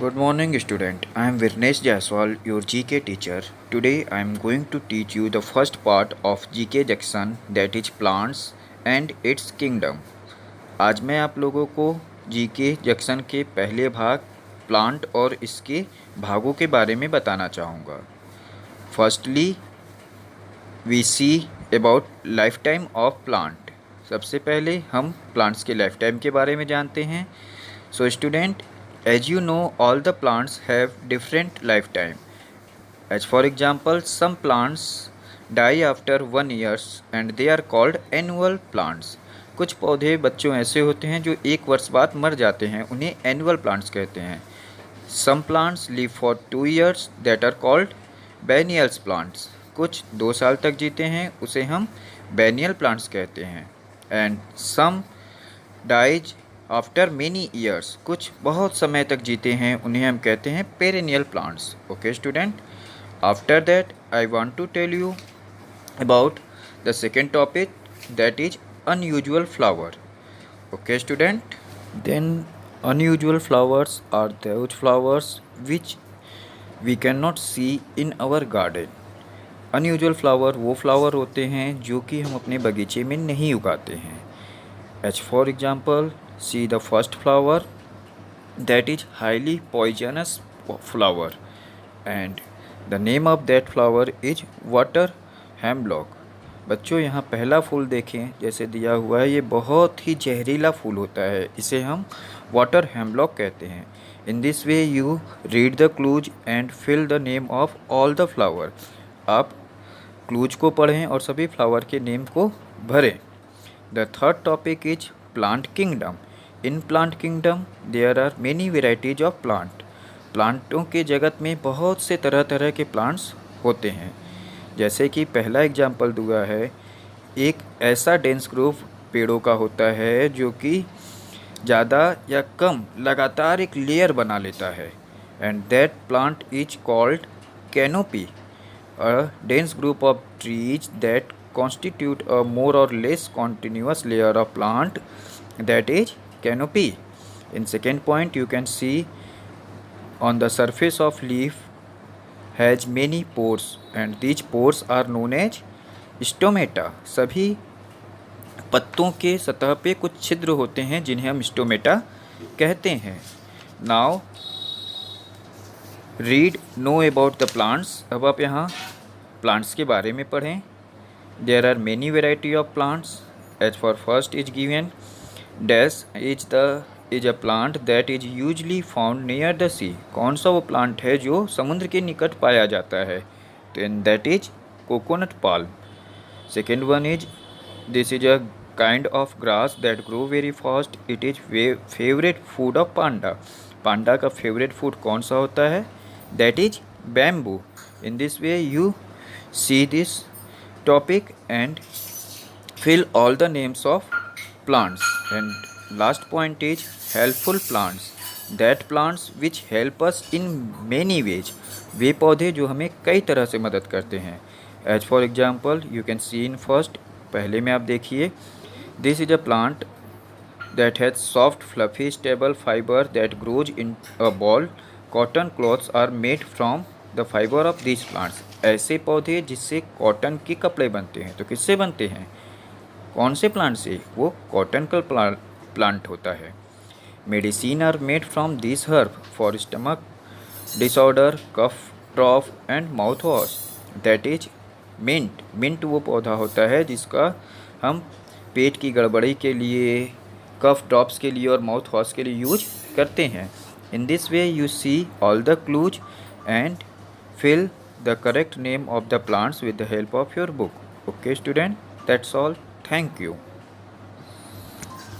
Good morning, student. I am Virnesh Jaiswal, your GK teacher. Today I am going to teach you the first part of GK Jackson, that is plants and its kingdom. आज मैं आप लोगों को GK Jackson के पहले भाग plant और इसके भागों के बारे में बताना चाहूँगा. Firstly we see about life time of plant. सबसे पहले हम प्लांट्स के लाइफ टाइम के बारे में जानते हैं. So student, as you know, all the plants have different lifetime. As for example, some plants die after 1 year and they are called annual plants. कुछ पौधे बच्चों ऐसे होते हैं जो 1 वर्ष बाद मर जाते हैं, उन्हें annual plants कहते हैं. Some plants live for 2 years, that are called biennial plants. कुछ 2 साल तक जीते हैं, उसे हम biennial plants कहते हैं. And some dies after many years. कुछ बहुत समय तक जीते हैं, उन्हें हम कहते हैं perennial plants. Okay student, after that I want to tell you about the second topic, that is unusual flower. Okay student, then unusual flowers are those flowers which we can not see in our garden. Unusual flower वो flower होते हैं जो कि हम अपने बगीचे में नहीं उगाते हैं. As for example, see the first flower, that is highly poisonous flower, and the name of that flower is water hemlock. बच्चों, यहाँ पहला फूल देखें, जैसे दिया हुआ है, ये बहुत ही जहरीला फूल होता है, इसे हम वाटर हेमलॉक कहते हैं. In this way you read the clues and fill the name of all the flower. आप क्लूज को पढ़ें और सभी फ्लावर के नेम को भरें. The third topic is plant kingdom. In plant kingdom there are many varieties of plant. प्लांटों के जगत में बहुत से तरह तरह के प्लांट्स होते हैं. जैसे कि पहला एग्जाम्पल दूंगा है, एक ऐसा डेंस ग्रुप पेड़ों का होता है जो कि ज़्यादा या कम लगातार एक लेयर बना लेता है, and that plant is called canopy. A dense group of trees that constitute a more or less continuous layer of plant, that is canopy. In second point, you can see on the surface of leaf has many pores and these pores are known as stomata. सभी पत्तों के सतह पे कुछ छिद्र होते हैं जिन्हें हम स्टोमेटा कहते हैं. Now read know about the plants. अब आप यहाँ प्लांट्स के बारे में पढ़ें. There are many variety of plants. As for first is given, dash is a plant that is usually found near the sea. कौन सा वो प्लांट है जो समुद्र के निकट पाया जाता है? Then that is coconut palm. Second one is, this is a kind of grass that grow very fast. It is favorite food of panda. पांडा का favorite food कौन सा होता है? That is bamboo. In this way you see this topic and fill all the names of plants. And last point is helpful plants, that plants which help us in many ways. वे पौधे जो हमें कई तरह से मदद करते हैं. As for example, you can see in first, पहले में आप देखिए, this is a plant that has soft fluffy stable fiber that grows in a ball. Cotton cloths are made from the fiber of these plants. ऐसे पौधे जिससे cotton के कपड़े बनते हैं. तो किससे बनते हैं? कौन से प्लांट से? वो कॉटन का प्लांट होता है. Medicine are made from this herb for stomach disorder, cough trough and mouthwash. That is mint. Mint वो पौधा होता है जिसका हम पेट की गड़बड़ी के लिए, कफ ड्रॉप्स के लिए और माउथ वॉश के लिए यूज करते हैं. In this way you see all the clues and fill the correct name of the plants with the help of your book. Okay student, that's all. Thank you.